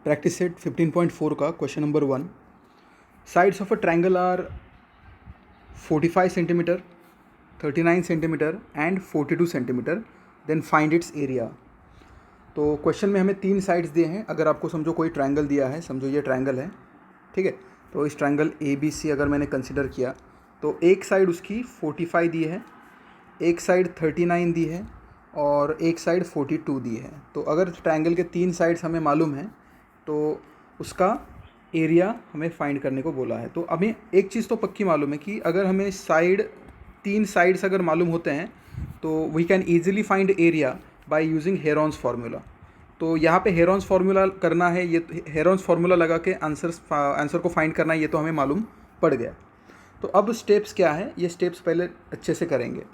Practice set 15.4 का question number 1. Sides of a triangle are 45 centimetre, 39 centimetre and 42 centimetre. Then find its area. तो question में हमें 3 sides दिए हैं. अगर आपको समझो कोई ट्रायंगल दिया है, समझो ये ट्रायंगल है, ठीक है. तो इस ट्रायंगल ABC अगर मैंने कंसिडर किया तो एक साइड उसकी 45 दी है, एक साइड 39 दी है और एक साइड 42 दी है. तो अगर ट्रायंगल के 3 साइड्स हमें मालूम है तो उसका एरिया हमें फाइंड करने को बोला है. तो हमें एक चीज़ तो पक्की मालूम है कि अगर हमें 3 साइड्स अगर मालूम होते हैं तो we can easily find area by using Heron's formula. तो यहाँ पे हेरॉन्स फार्मूला करना है, ये हेरॉन्स फार्मूला लगा के आंसर को फाइंड करना है, ये तो हमें मालूम पड़ गया. तो अब स्टेप्स क्या है, ये स्टेप्स पहले अच्छे से करेंगे.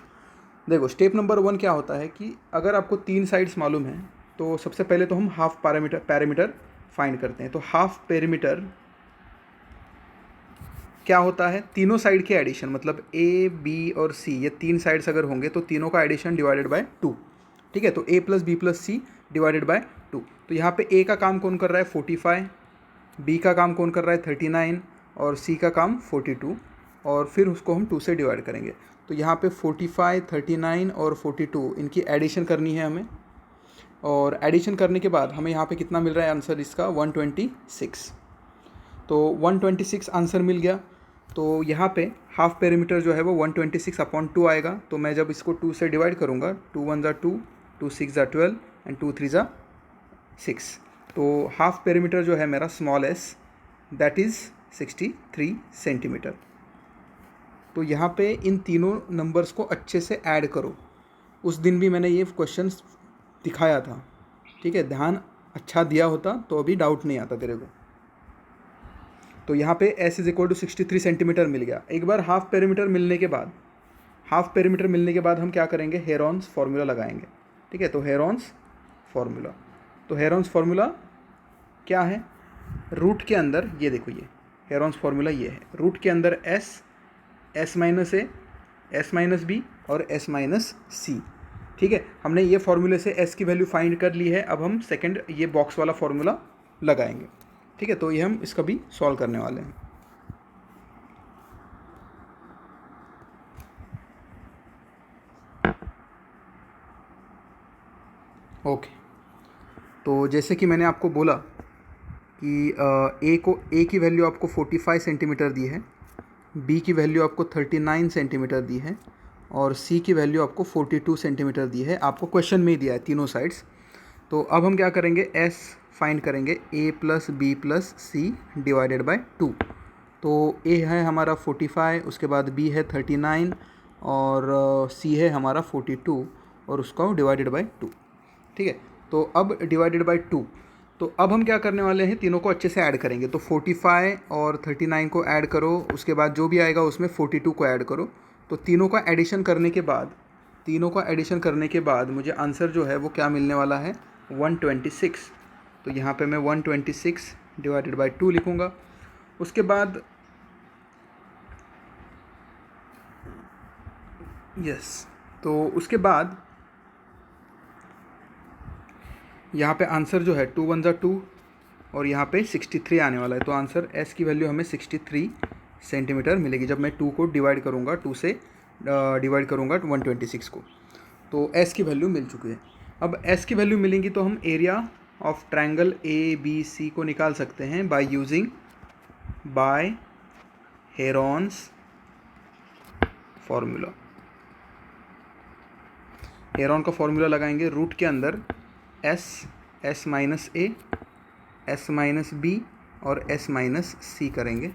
देखो, स्टेप नंबर 1 क्या होता है कि अगर आपको 3 साइड्स मालूम है तो सबसे पहले तो हम हाफ पैरामीटर फाइंड करते हैं. तो हाफ पेरीमीटर क्या होता है, तीनों साइड के एडिशन, मतलब A, B और C, ये 3 साइड्स अगर होंगे तो तीनों का एडिशन डिवाइडेड बाय 2. ठीक है. तो A + B + C divided by 2. तो यहाँ पे A का काम कौन कर रहा है 45, B का काम कौन कर रहा है 39 और C का काम 42, और फिर उसको हम 2 से डिवाइड करेंगे. तो यहाँ पे 45, 39 और 42 इनकी एडिशन करनी है हमें, और एडिशन करने के बाद हमें यहाँ पे कितना मिल रहा है आंसर इसका 126. तो 126 आंसर मिल गया. तो यहाँ पे हाफ पेरीमीटर जो है वो 126/2 आएगा. तो मैं जब इसको 2 से डिवाइड करूँगा, 2 1 ज़ा 2, 2 6 ज़ा 12 एंड 2 3 ज़ा 6. तो हाफ पेरीमीटर जो है मेरा small s, that is 63 centimetre. तो यहाँ पे इन तीनों नंबर्स को अच्छे से ऐड करो. उस दिन भी मैंने ये क्वेश्चन दिखाया था, ठीक है. ध्यान अच्छा दिया होता तो अभी डाउट नहीं आता तेरे को. तो यहाँ पे s = 63 सेंटीमीटर मिल गया. एक बार हाफ पेरीमीटर मिलने के बाद हम क्या करेंगे, हेरॉन्स फार्मूला लगाएंगे. ठीक है. तो हेरॉन्स फार्मूला क्या है, रूट के अंदर, ये देखो, ये हेरॉन्स फार्मूला ये है. रूट के अंदर s - a, s - b और s - c. ठीक है. हमने ये फार्मूले से s की वैल्यू फाइंड कर ली है. अब हम सेकंड ये बॉक्स वाला फार्मूला लगाएंगे. ठीक है. तो ये हम इसका भी सॉल्व करने वाले हैं. ओके. तो जैसे कि मैंने आपको बोला कि A की वैल्यू आपको 45 सेंटीमीटर दी है, B की वैल्यू आपको 39 सेंटीमीटर दी है और C की वैल्यू आपको 42 सेंटीमीटर दी है. आपको क्वेश्चन में ही दिया है तीनों साइड्स. तो अब हम क्या करेंगे, S फाइंड करेंगे, A + B + C divided by 2. तो A है हमारा 45, उसके बाद B है 39 और C है हमारा 42 और उसका डिवाइडेड बाय 2. ठीक है. तो अब डिवाइडेड बाय 2. तो अब हम क्या करने वाले हैं, तीनों को अच्छे से ऐड करेंगे. तो 45 और 39 को ऐड करो, उसके बाद जो भी आएगा उसमें 42 को ऐड करो. तो तीनों का एडिशन करने के बाद मुझे आंसर जो है वो क्या मिलने वाला है, 126. तो यहाँ पे मैं 126 डिवाइडेड बाय 2 लिखूँगा. उसके बाद तो उसके बाद यहाँ पे आंसर जो है 2 1 ज़ा 2 और यहाँ पे 63 आने वाला है. तो आंसर S की वैल्यू हमें 63 सेंटीमीटर मिलेगी जब मैं 2 को डिवाइड करूँगा, 2 से डिवाइड करूँगा 126 को. तो S की वैल्यू मिल चुकी है. अब S की वैल्यू मिलेंगी तो हम एरिया ऑफ ट्रायंगल ABC को निकाल सकते हैं bye using Heron's formula. Heron का फार्मूला लगाएंगे. रूट के अंदर s - a, s - b और s - c करेंगे.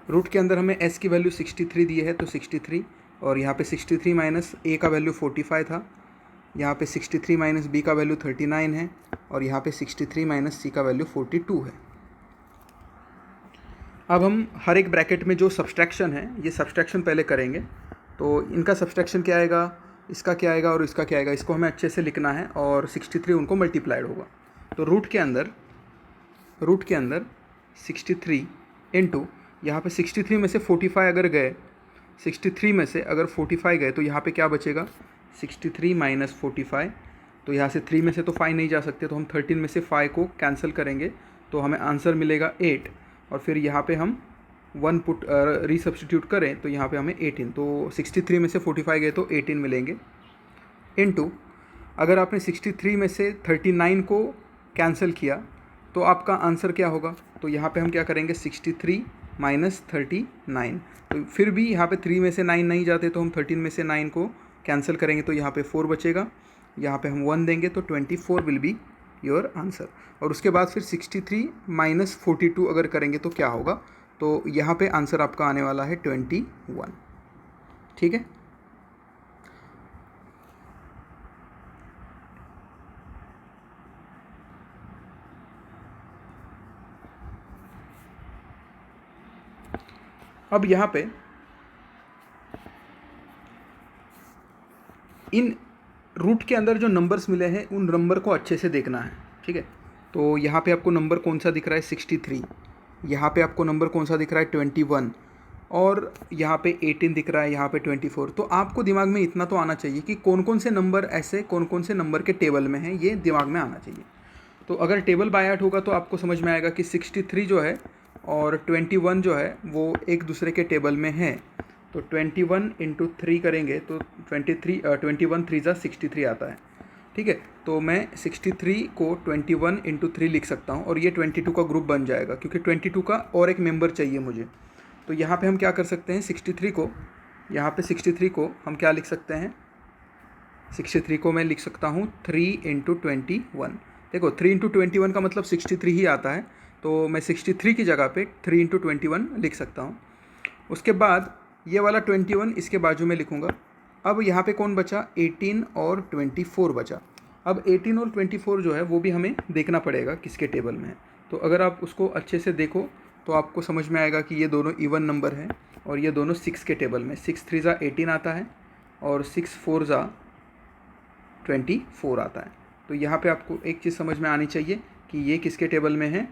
रूट के अंदर हमें s की वैल्यू 63 दी है, तो 63, और यहाँ पे 63 - a का वैल्यू 45 था, यहाँ पे 63 - b का वैल्यू 39 है और यहाँ पे 63 - c का वैल्यू 42 है. अब हम हर एक ब्रैकेट में जो सब्सट्रैक्शन है, ये सब्सट्रैक्शन पहले करेंगे. तो इनका सब्सट्रैक्शन क्या आएगा, इसका क्या आएगा और इसका क्या आएगा, इसको हमें अच्छे से लिखना है और 63 उनको मल्टीप्लाइड होगा. तो रूट के अंदर 63 इंटू, यहाँ पे 63 में से 45 अगर गए, 63 में से अगर 45 गए तो यहाँ पे क्या बचेगा, 63 - 45. तो यहाँ से 3 में से तो 5 नहीं जा सकते, तो हम 13 में से 5 को कैंसिल करेंगे तो हमें आंसर मिलेगा 8। और फिर यहाँ पे हम 1 पुट रीसब्स्टिट्यूट करें तो यहाँ पे हमें 18, तो 63 में से 45 गए तो 18 मिलेंगे। इनटू अगर आपने 63 में से 39 को कैंसिल किया तो आपका आंसर क्या होगा, तो यहाँ पे हम क्या करेंगे 63 माइनस 39। तो फिर भी यहाँ पे 3 में से 9 नहीं जाते तो हम 13 में से 9 को कैंसिल करेंगे तो यहाँ पे 4 बचेगा, यहाँ पे हम 1 देंगे तो 24 विल बी योर आंसर। और उसके बाद फिर 63 माइनस 42 अगर करेंगे तो क्या होगा, तो यहाँ पे आंसर आपका आने वाला है 21। ठीक है। अब यहाँ पे इन रूट के अंदर जो नंबर्स मिले हैं उन नंबर को अच्छे से देखना है। ठीक है, तो यहाँ पे आपको नंबर कौन सा दिख रहा है 63, यहाँ पे आपको नंबर कौन सा दिख रहा है 21, और यहाँ पे 18 दिख रहा है, यहाँ पे 24। तो आपको दिमाग में इतना तो आना चाहिए कि कौन कौन से नंबर ऐसे कौन कौन से नंबर के टेबल में हैं, ये दिमाग में आना चाहिए। तो अगर टेबल बाय आउट होगा तो आपको समझ में आएगा कि 63 जो है और 21 जो है वो एक दूसरे के टेबल में है। तो 21 इंटू 3 करेंगे तो 21 3 ज़ा 63 आता है। ठीक है, तो मैं 63 को 21 इंटू 3 लिख सकता हूँ और ये 22 का ग्रुप बन जाएगा, क्योंकि 22 का और एक मेंबर चाहिए मुझे। तो यहाँ पे हम क्या कर सकते हैं 63 को, यहाँ पे 63 को हम क्या लिख सकते हैं, 63 को मैं लिख सकता हूँ 3 इंटू 21। देखो 3 इंटू 21 का मतलब 63 ही आता है, तो मैं 63 की जगह पे 3 इंटू 21 लिख सकता हूँ। उसके बाद ये वाला 21 इसके बाजू में लिखूँगा। अब यहाँ पे कौन बचा 18 और 24 बचा। अब 18 और 24 जो है वो भी हमें देखना पड़ेगा किसके टेबल में है। तो अगर आप उसको अच्छे से देखो तो आपको समझ में आएगा कि ये दोनों इवन नंबर हैं और ये दोनों 6 के टेबल में। 6 3 ज़ा 18 आता है और 6 4 ज़ा 24 आता है। तो यहाँ पे आपको एक चीज़ समझ में आनी चाहिए कि ये किसके टेबल में है,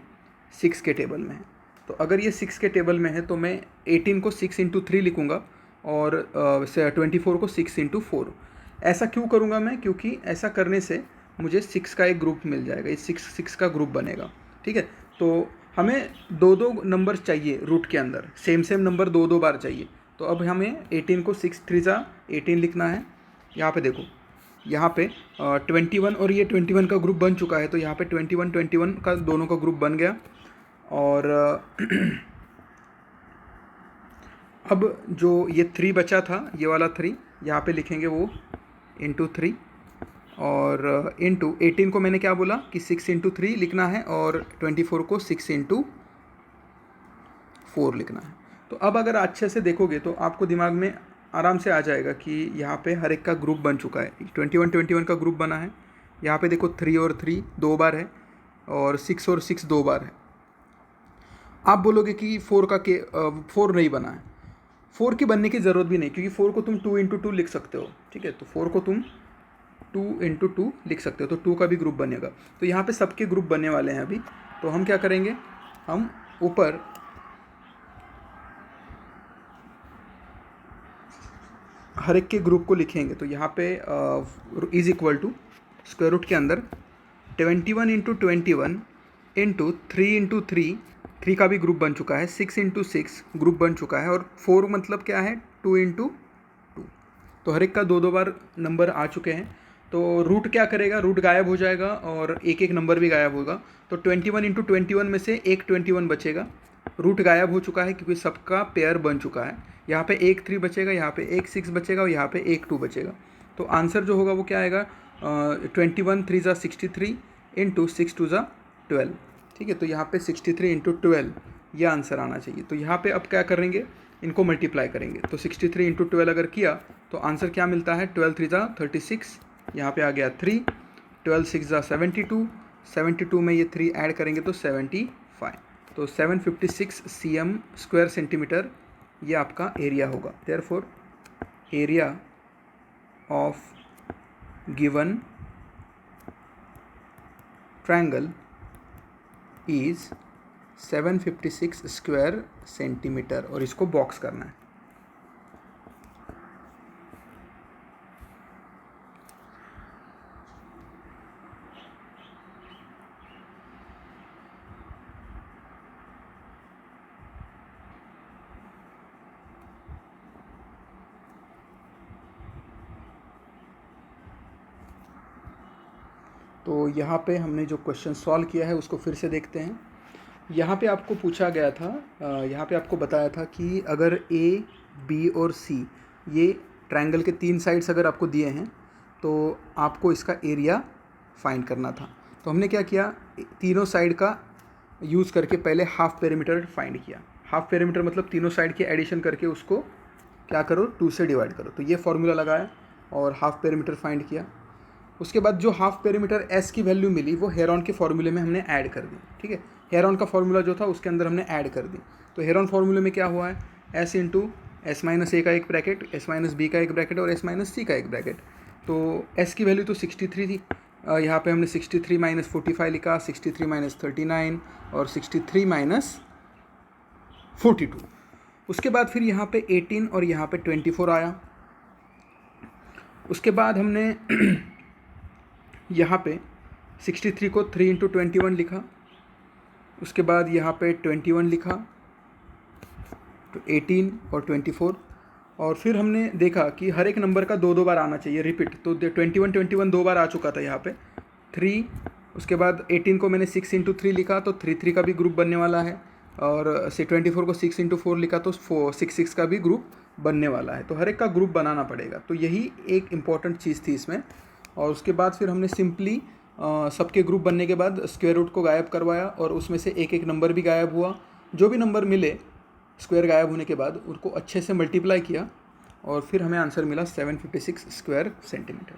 6 के टेबल में है। तो अगर ये 6 के टेबल में है तो मैं 18 को 6 इंटू 3 लिखूँगा और 24 को 6 इंटू 4। ऐसा क्यों करूँगा मैं, क्योंकि ऐसा करने से मुझे 6 का एक ग्रुप मिल जाएगा, ये 6 का ग्रुप बनेगा। ठीक है, तो हमें दो दो नंबर चाहिए रूट के अंदर, सेम नंबर दो दो बार चाहिए। तो अब हमें 18 को 6 3 ज़ा 18 लिखना है। यहाँ पे देखो, यहाँ पे 21 और ये 21 का ग्रुप बन चुका है, तो यहाँ पे 21 का दोनों का ग्रुप बन गया। और अब जो ये 3 बचा था, ये वाला 3 यहाँ पे लिखेंगे वो इंटू 3, और इंटू 18 को मैंने क्या बोला कि 6 इंटू 3 लिखना है और 24 को 6 इंटू 4 लिखना है। तो अब अगर अच्छे से देखोगे तो आपको दिमाग में आराम से आ जाएगा कि यहाँ पे हर एक का ग्रुप बन चुका है। 21 का ग्रुप बना है। यहाँ पे देखो 3 और 3 दो बार है और 6 और 6 दो बार है। आप बोलोगे कि 4 नहीं बना है। 4 की बनने की ज़रूरत भी नहीं, क्योंकि 4 को तुम 2 इंटू 2 लिख सकते हो। ठीक है, तो 4 को तुम 2 इंटू 2 लिख सकते हो, तो 2 का भी ग्रुप बनेगा। तो यहाँ पे सबके ग्रुप बनने वाले हैं अभी। तो हम क्या करेंगे, हम ऊपर हर एक के ग्रुप को लिखेंगे। तो यहाँ पे is equal to square root के अंदर 21 इंटू 21 इंटू 3 इंटू 3 का भी ग्रुप बन चुका है, 6 इंटू 6 ग्रुप बन चुका है, और 4 मतलब क्या है 2 इंटू 2। तो हर एक का दो दो बार नंबर आ चुके हैं। तो रूट क्या करेगा, रूट गायब हो जाएगा और एक एक नंबर भी गायब होगा। तो 21 इंटू 21 में से एक 21 बचेगा। रूट गायब हो चुका है क्योंकि सबका पेयर बन चुका है। यहाँ पे एक 3 बचेगा, यहाँ पे एक 6 बचेगा और यहाँ पे एक 2 बचेगा। तो आंसर जो होगा वो क्या आएगा, 21 3 ज़ा 63 इंटू 6 2 ज़ा 12। ठीक है, तो यहाँ पे 63 इंटू 12 ये आंसर आना चाहिए। तो यहाँ पे अब क्या करेंगे, इनको मल्टीप्लाई करेंगे। तो 63 इंटू 12 अगर किया तो आंसर क्या मिलता है, 12 3 ज़ा 36, यहाँ पे आ गया 3, 12 6 ज़ा 72, 72 में ये 3 ऐड करेंगे तो 75। तो 756 cm स्क्वायर सेंटीमीटर ये आपका एरिया होगा। Therefore area of given triangle is 756 square centimetre, और इसको बॉक्स करना है। तो यहाँ पे हमने जो क्वेश्चन सॉल्व किया है उसको फिर से देखते हैं। यहाँ पे आपको पूछा गया था, यहाँ पे आपको बताया था कि अगर ए, बी और सी ये ट्रायंगल के 3 साइड्स अगर आपको दिए हैं तो आपको इसका एरिया फाइंड करना था। तो हमने क्या किया, तीनों साइड का यूज़ करके पहले हाफ पेरीमीटर फाइंड किया। हाफ पेरीमीटर मतलब तीनों साइड के एडिशन करके उसको क्या करो, 2 से डिवाइड करो। तो ये फॉर्मूला लगाया और हाफ पेरीमीटर फाइंड किया। उसके बाद जो हाफ पेरीमीटर एस की वैल्यू मिली वो हेरॉन के फॉर्मूले में हमने ऐड कर दी। ठीक है, हेरॉन का फॉर्मूला जो था उसके अंदर हमने ऐड कर दी। तो हेरॉन फॉर्मूले में क्या हुआ है, एस इंटू एस माइनस ए का एक ब्रैकेट, एस माइनस बी का एक ब्रैकेट और एस माइनस सी का एक ब्रैकेट। तो एस की वैल्यू तो 63 थी, यहाँ पे हमने 63 माइनस 45 लिखा, 63 माइनस 39 और 63 माइनस 42। उसके बाद फिर यहाँ पे 18 और यहाँ पे 24 आया। उसके बाद हमने यहाँ पे 63 को 3 इंटू 21 लिखा। उसके बाद यहाँ पे 21 लिखा, तो 18 और 24। और फिर हमने देखा कि हर एक नंबर का 2 बार आना चाहिए रिपीट। तो 21 2 बार आ चुका था यहाँ पे 3। उसके बाद 18 को मैंने 6 इंटू 3 लिखा, तो 3 का भी ग्रुप बनने वाला है। और से 24 को 6 इंटू 4 लिखा, तो 6 का भी ग्रुप बनने वाला है। तो हर एक का ग्रुप बनाना पड़ेगा। तो यही एक इम्पॉर्टेंट चीज़ थी इसमें। और उसके बाद फिर हमने सिंपली सबके ग्रुप बनने के बाद स्क्वायर रूट को गायब करवाया और उसमें से एक एक नंबर भी गायब हुआ। जो भी नंबर मिले स्क्वायर गायब होने के बाद उनको अच्छे से मल्टीप्लाई किया और फिर हमें आंसर मिला 756 स्क्वायर सेंटीमीटर।